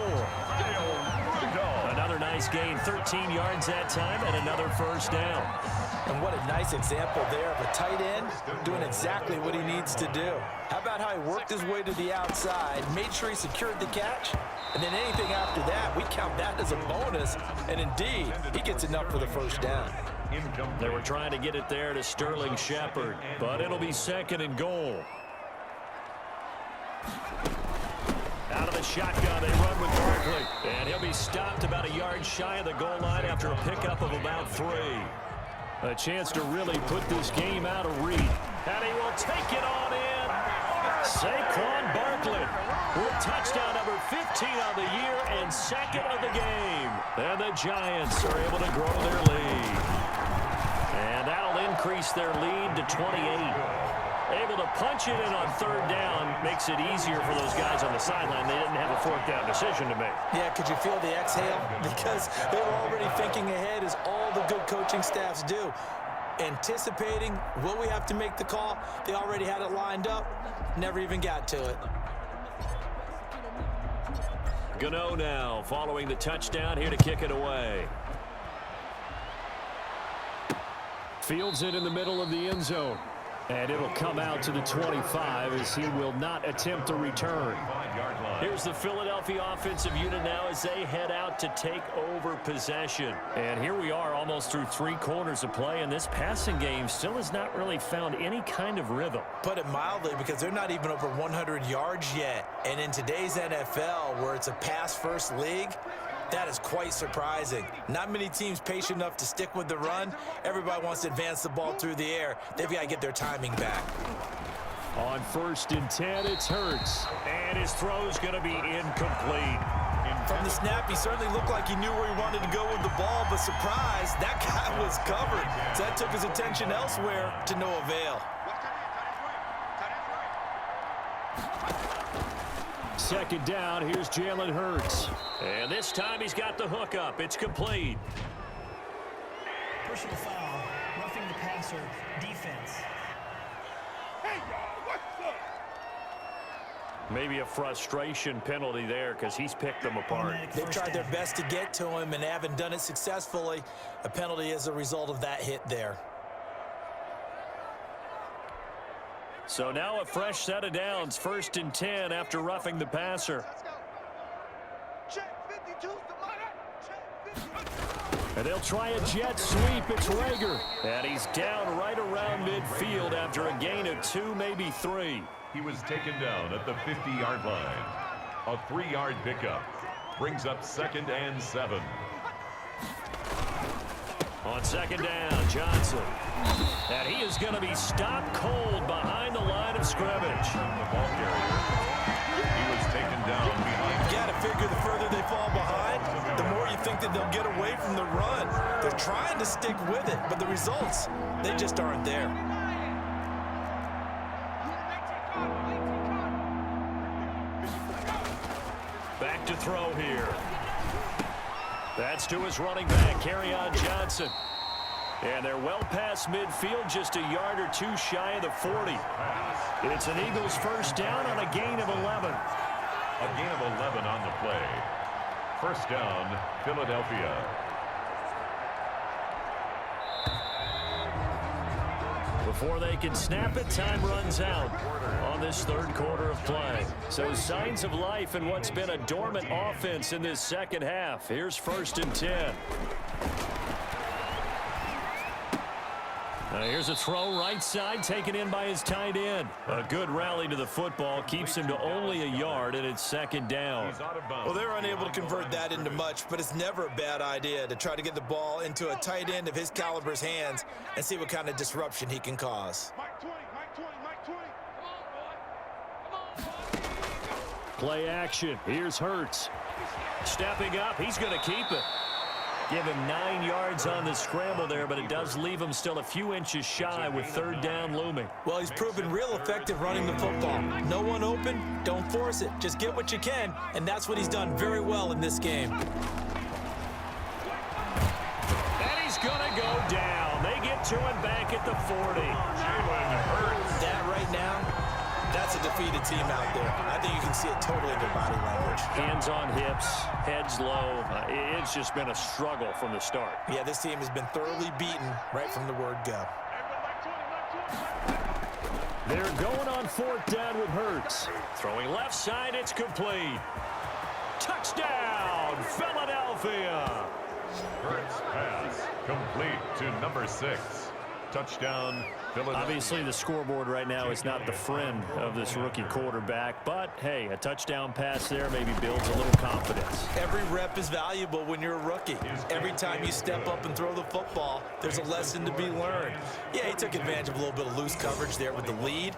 Another nice gain, 13 yards that time, and another first down. And what a nice example there of a tight end doing exactly what he needs to do. How about how he worked his way to the outside, made sure he secured the catch, and then anything after that, we count that as a bonus. And indeed, he gets enough for the first down. They were trying to get it there to Sterling Shepard, but it'll be second and goal. Out of the shotgun, they run with Barkley. And he'll be stopped about a yard shy of the goal line after a pickup of about 3. A chance to really put this game out of reach. And he will take it on in. Saquon Barkley with touchdown number 15 on the year and second of the game. And the Giants are able to grow their lead. And that'll increase their lead to 28. Able to punch it in on third down makes it easier for those guys on the sideline. They didn't have a fourth down decision to make. Yeah, could you feel the exhale? Because they were already thinking ahead, as all the good coaching staffs do. Anticipating, will we have to make the call? They already had it lined up, never even got to it. Gano now following the touchdown here to kick it away. Fields it in the middle of the end zone. And it'll come out to the 25 as he will not attempt a return. Here's the Philadelphia offensive unit now as they head out to take over possession. And here we are almost through 3 quarters of play, and this passing game still has not really found any kind of rhythm. Put it mildly, because they're not even over 100 yards yet. And in today's NFL, where it's a pass-first league, that is quite surprising. Not many teams patient enough to stick with the run. Everybody wants to advance the ball through the air. They've got to get their timing back. On 1st and 10, it's Hurts. And his throw's going to be incomplete. From the snap, he certainly looked like he knew where he wanted to go with the ball, but surprise, that guy was covered. So that took his attention elsewhere to no avail. Second down, here's Jalen Hurts. And this time he's got the hook up. It's complete. Personal foul, roughing the passer, defense. Maybe a frustration penalty there because he's picked them apart. They've tried their best to get to him and haven't done it successfully. A penalty as a result of that hit there. So now a fresh set of downs, 1st and 10 after roughing the passer. And they'll try a jet sweep. It's Rager. And he's down right around midfield after a gain of 2, maybe 3. He was taken down at the 50-yard line. A 3-yard pickup brings up 2nd and 7. On 2nd down, Johnson. And he is going to be stopped cold behind the line of scrimmage. The ball carrier. He was taken down behind. You got to figure the further they fall behind, the more you think that they'll get away from the run. They're trying to stick with it, but the results, they just aren't there. Back to throw here. That's to his running back, Kerryon Johnson. And they're well past midfield, just a yard or 2 shy of the 40. It's an Eagles first down on a gain of 11. A gain of 11 on the play. First down, Philadelphia. Before they can snap it, time runs out on this 3rd quarter of play. So signs of life in what's been a dormant offense in this 2nd half. Here's 1st and 10. Here's a throw right side taken in by his tight end. A good rally to the football keeps him to only a yard, and it's 2nd down. Well, they're unable to convert that into much, but it's never a bad idea to try to get the ball into a tight end of his caliber's hands and see what kind of disruption he can cause. Play action. Here's Hurts. Stepping up. He's going to keep it. Give him 9 yards on the scramble there, but it does leave him still a few inches shy with 3rd down looming. Well, he's proven real effective running the football. No one open, don't force it. Just get what you can, and that's what he's done very well in this game. And he's going to go down. They get to him back at the 40. Jalen Hurts. That right now, that's a defeated team out there. I think you can see it totally in their body language. Hands on hips, heads low. It's just been a struggle from the start. Yeah, this team has been thoroughly beaten right from the word go. They're going on 4th down with Hurts. Throwing left side, it's complete. Touchdown, Philadelphia. Hurts pass complete to number 6. Touchdown, Philadelphia. Obviously, the scoreboard right now is not the friend of this rookie quarterback, but hey, a touchdown pass there maybe builds a little confidence. Every rep is valuable when you're a rookie. Every time you step up and throw the football, there's a lesson to be learned. Yeah, he took advantage of a little bit of loose coverage there with the lead,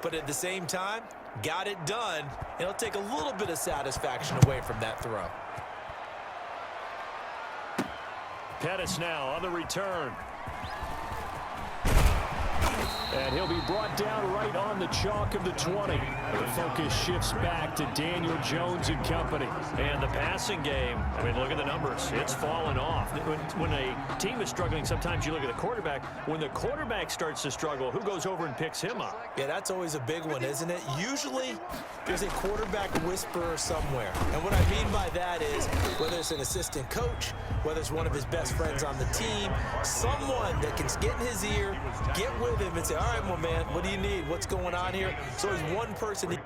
but at the same time, got it done. It'll take a little bit of satisfaction away from that throw. Pettis now on the return. And he'll be brought down right on the chalk of the 20. The focus shifts back to Daniel Jones and company. And the passing game, I mean, look at the numbers. It's fallen off. When a team is struggling, sometimes you look at the quarterback. When the quarterback starts to struggle, who goes over and picks him up? Yeah, that's always a big one, isn't it? Usually, there's a quarterback whisperer somewhere. And what I mean by that is, whether it's an assistant coach, whether it's one of his best friends on the team, someone that can get in his ear, get with him and say, all right, well, man, what do you need? What's going on here? So he's one person.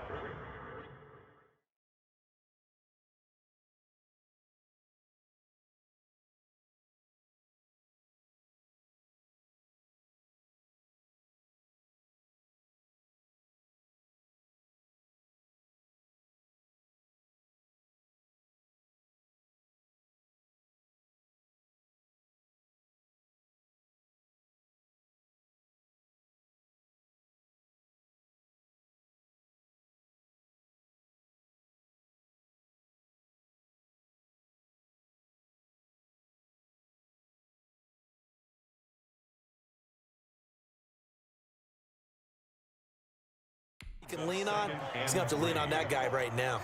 He can lean on. He's going to have to lean on that guy right now.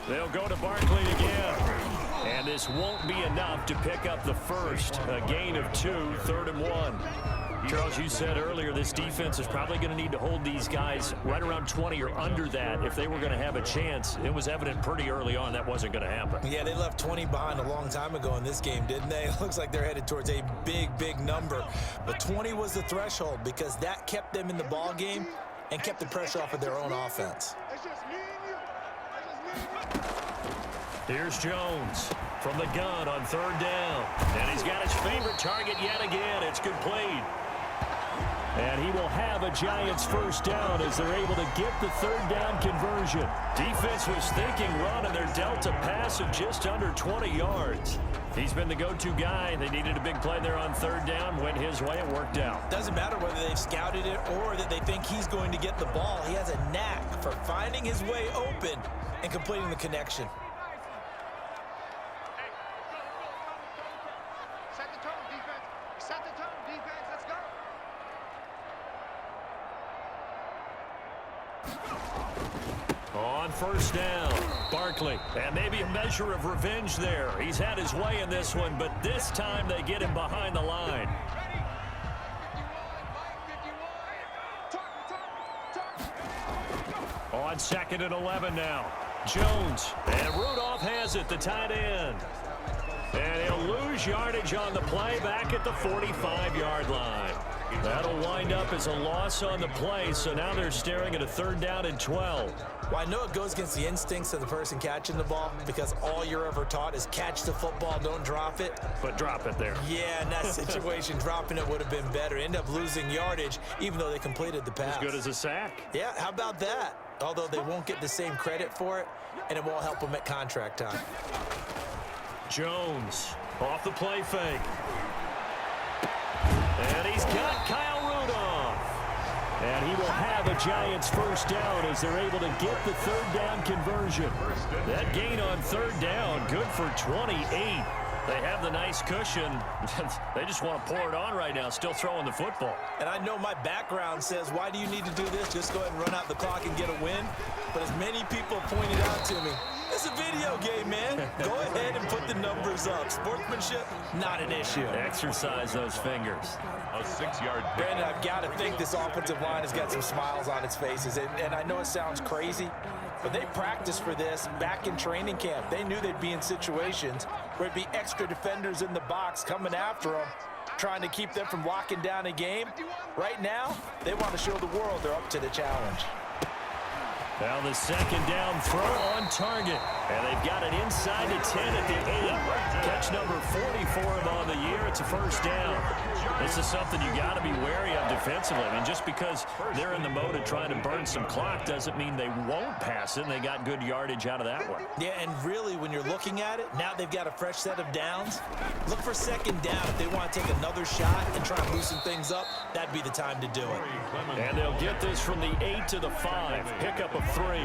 They'll go to Barkley again. And this won't be enough to pick up the first. A gain of 2, 3rd and 1. Charles, you said earlier this defense is probably going to need to hold these guys right around 20 or under that if they were going to have a chance. It was evident pretty early on that wasn't going to happen. Yeah, they left 20 behind a long time ago in this game, didn't they? It looks like they're headed towards a big, big number. But 20 was the threshold because that kept them in the ball game and kept the pressure off of their own offense. Here's Jones from the gun on 3rd down. And he's got his favorite target yet again. It's complete. And he will have a Giants first down as they're able to get the 3rd down conversion. Defense was thinking run, and they're dealt a pass of just under 20 yards. He's been the go-to guy. They needed a big play there on 3rd down. Went his way. It worked out. Doesn't matter whether they've scouted it or that they think he's going to get the ball. He has a knack for finding his way open and completing the connection. Set the tone, defense. Set the tone, defense. Let's go. On 1st down, Barkley. And maybe a measure of revenge there. He's had his way in this one, but this time they get him behind the line. On 2nd and 11 now. Jones. And Rudolph has it, the tight end. And he'll lose yardage on the play back at the 45-yard line. That'll wind up as a loss on the play, so now they're staring at a 3rd down and 12. Well, I know it goes against the instincts of the person catching the ball because all you're ever taught is catch the football, don't drop it. But drop it there. Yeah, in that situation, dropping it would have been better. End up losing yardage, even though they completed the pass. As good as a sack. Yeah, how about that? Although they won't get the same credit for it, and it won't help them at contract time. Jones off the play fake. And he's got Kyle Rudolph. And he will have a Giants first down as they're able to get the 3rd down conversion. That gain on 3rd down, good for 28. They have the nice cushion. They just want to pour it on right now, still throwing the football. And I know my background says, why do you need to do this? Just go ahead and run out the clock and get a win. But as many people pointed out to me, it's a video game, man. Go ahead and put the numbers up. Sportsmanship, not an issue. Exercise those fingers. A 6-yard pick. Brandon, I've got to think this offensive line has got some smiles on its faces. And I know it sounds crazy, but they practiced for this back in training camp. They knew they'd be in situations where it'd be extra defenders in the box coming after them, trying to keep them from locking down a game. Right now, they want to show the world they're up to the challenge. Now the 2nd down throw on target. And they've got it inside the 10 at the 8. Catch number 40 for him on the year. It's a first down. This is something you got to be wary of defensively. I mean, just because they're in the mode of trying to burn some clock doesn't mean they won't pass it. And they got good yardage out of that one. Yeah, and really, when you're looking at it, now they've got a fresh set of downs. Look for 2nd down. If they want to take another shot and try and loosen things up, that'd be the time to do it. And they'll get this from the 8 to the 5. Pickup of 3.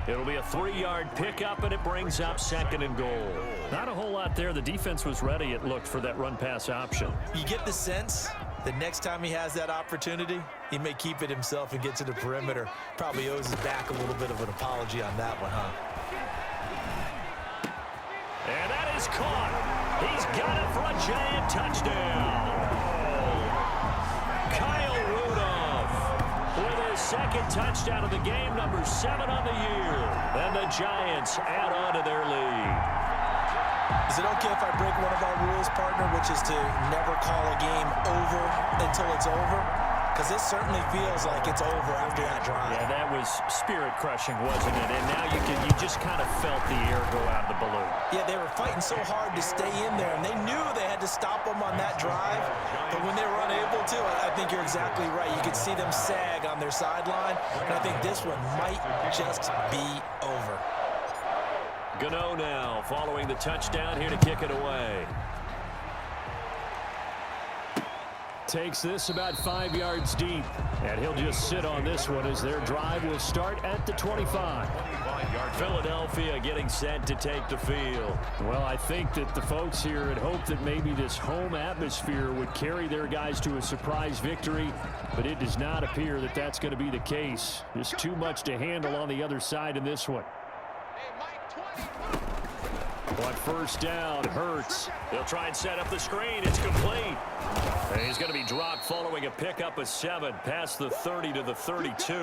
It'll be a 3-yard pickup, and it brings up 2nd and goal. Not a whole lot there. The defense was ready, it looked, for that run-pass option. You get the sense that next time he has that opportunity, he may keep it himself and get to the perimeter. Probably owes his back a little bit of an apology on that one, huh? And that is caught. He's got it for a Giant touchdown. Kyle Rudolph with his 2nd touchdown of the game, number 7 on the year. And the Giants add on to their lead. Is it okay if I break one of our rules, partner, which is to never call a game over until it's over? Because this certainly feels like it's over after that drive. Yeah, that was spirit-crushing, wasn't it? And now you just kind of felt the air go out of the balloon. Yeah, they were fighting so hard to stay in there, and they knew they had to stop them on that drive. But when they were unable to, I think you're exactly right. You could see them sag on their sideline, and I think this one might just be over. Gano now following the touchdown here to kick it away. Takes this about 5 yards deep, and he'll just sit on this one as their drive will start at the 25. Philadelphia getting set to take the field. Well, I think that the folks here had hoped that maybe this home atmosphere would carry their guys to a surprise victory, but it does not appear that that's going to be the case. Just too much to handle on the other side in this one. On first down, Hurts. They'll try and set up the screen. It's complete. And he's going to be dropped following a pickup of 7 past the 30 to the 32.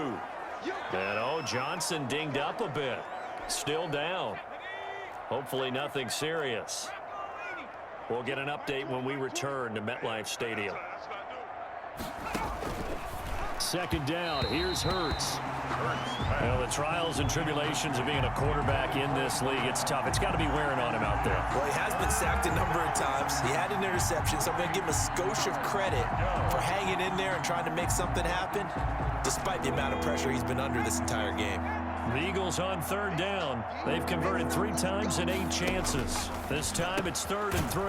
And, Johnson dinged up a bit. Still down. Hopefully nothing serious. We'll get an update when we return to MetLife Stadium. Second down, here's Hurts. Well, the trials and tribulations of being a quarterback in this league, it's tough. It's got to be wearing on him out there. Well, he has been sacked a number of times. He had an interception, so I'm going to give him a skosh of credit for hanging in there and trying to make something happen, despite the amount of pressure he's been under this entire game. The Eagles on third down. They've converted 3 times in 8 chances. This time it's 3rd and 3.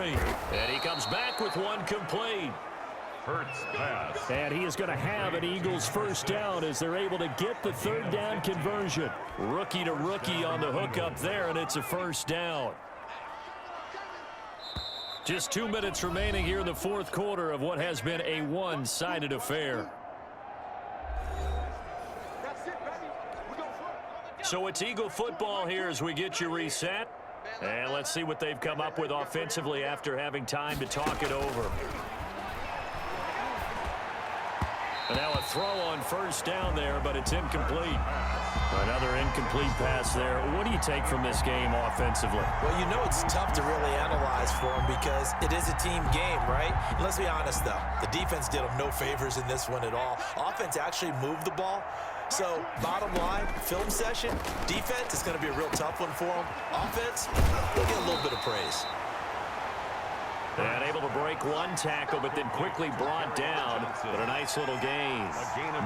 And he comes back with one complete. Hurts pass. And he is going to have an Eagles first down as they're able to get the third down conversion. Rookie to rookie on the hook up there, and it's a first down. Just 2 minutes remaining here in the fourth quarter of what has been a one-sided affair. So it's Eagle football here as we get you reset. And let's see what they've come up with offensively after having time to talk it over. And now a throw on first down there, but it's incomplete. Another incomplete pass there. What do you take from this game offensively? Well, it's tough to really analyze for him because it is a team game, right? And let's be honest, though. The defense did him no favors in this one at all. Offense actually moved the ball. So, bottom line, film session, defense is going to be a real tough one for them. Offense, they'll get a little bit of praise. And able to break one tackle, but then quickly brought down. But a nice little gain.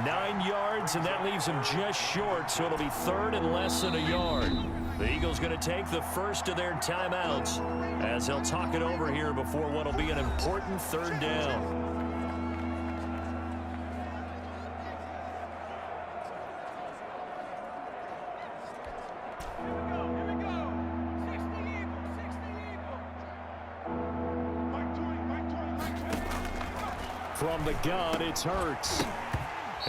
9 yards, and that leaves him just short, so it'll be 3rd and less than a yard. The Eagles going to take the first of their timeouts as they'll talk it over here before what will be an important 3rd down. From the gun, it's Hurts.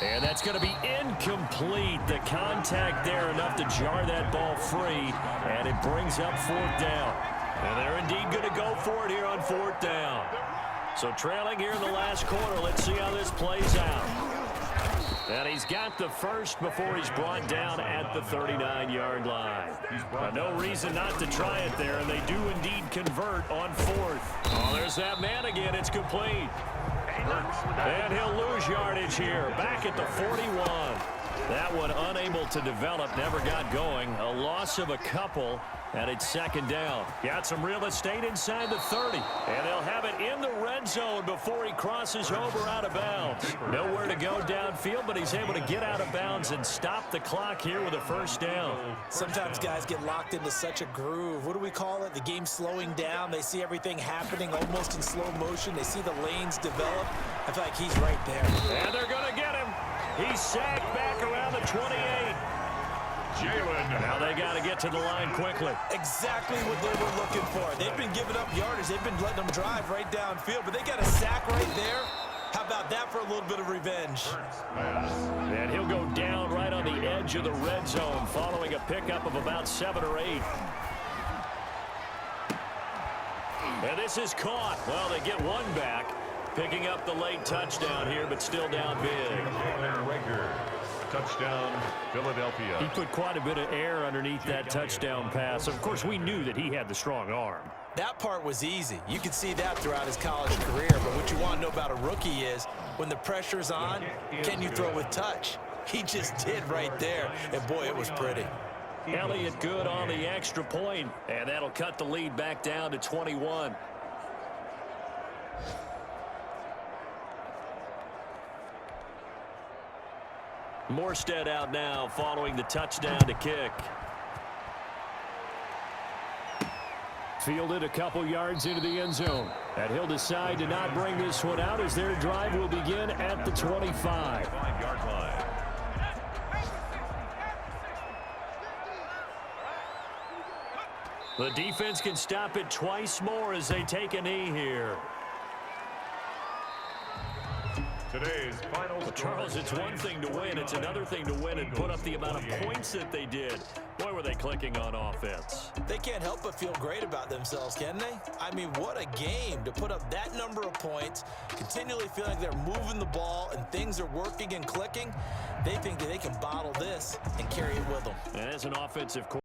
And that's going to be incomplete. The contact there enough to jar that ball free. And it brings up 4th down. And they're indeed going to go for it here on 4th down. So trailing here in the last quarter. Let's see how this plays out. And he's got the first before he's brought down at the 39-yard line. No reason not to try it there. And they do indeed convert on 4th. Oh, there's that man again. It's complete. And he'll lose yardage here. Back at the 41. That one unable to develop. Never got going. A loss of a couple. And it's 2nd down. Got some real estate inside the 30. And they'll have it in the red zone before he crosses over out of bounds. Nowhere to go downfield, but he's able to get out of bounds and stop the clock here with a first down. Sometimes guys get locked into such a groove. What do we call it? The game's slowing down. They see everything happening almost in slow motion. They see the lanes develop. I feel like he's right there. And they're going to get him. He's sacked back around the 28. Jalen. Now they got to get to the line quickly. Exactly what they were looking for. They've been giving up yardage. They've been letting them drive right downfield, but they got a sack right there. How about that for a little bit of revenge? And he'll go down right on the edge of the red zone following a pickup of about 7 or 8. And this is caught. Well, they get one back. Picking up the late touchdown here, but still down big. Touchdown, Philadelphia. He put quite a bit of air underneath that touchdown pass. Of course, we knew that he had the strong arm. That part was easy. You could see that throughout his college career. But what you want to know about a rookie is when the pressure's on, can you throw with touch? He just did right there. And, boy, it was pretty. Elliott good on the extra point, and that'll cut the lead back down to 21. Morstead out now following the touchdown to kick. Fielded a couple yards into the end zone. And he'll decide to not bring this one out as their drive will begin at the 25. 5-yard line. The defense can stop it twice more as they take a knee here. Today's final Well, Charles, it's one thing to win. It's another thing to win and put up the amount of points that they did. Boy, were they clicking on offense. They can't help but feel great about themselves, can they? I mean, what a game to put up that number of points, continually feeling like they're moving the ball and things are working and clicking. They think that they can bottle this and carry it with them. And as an offensive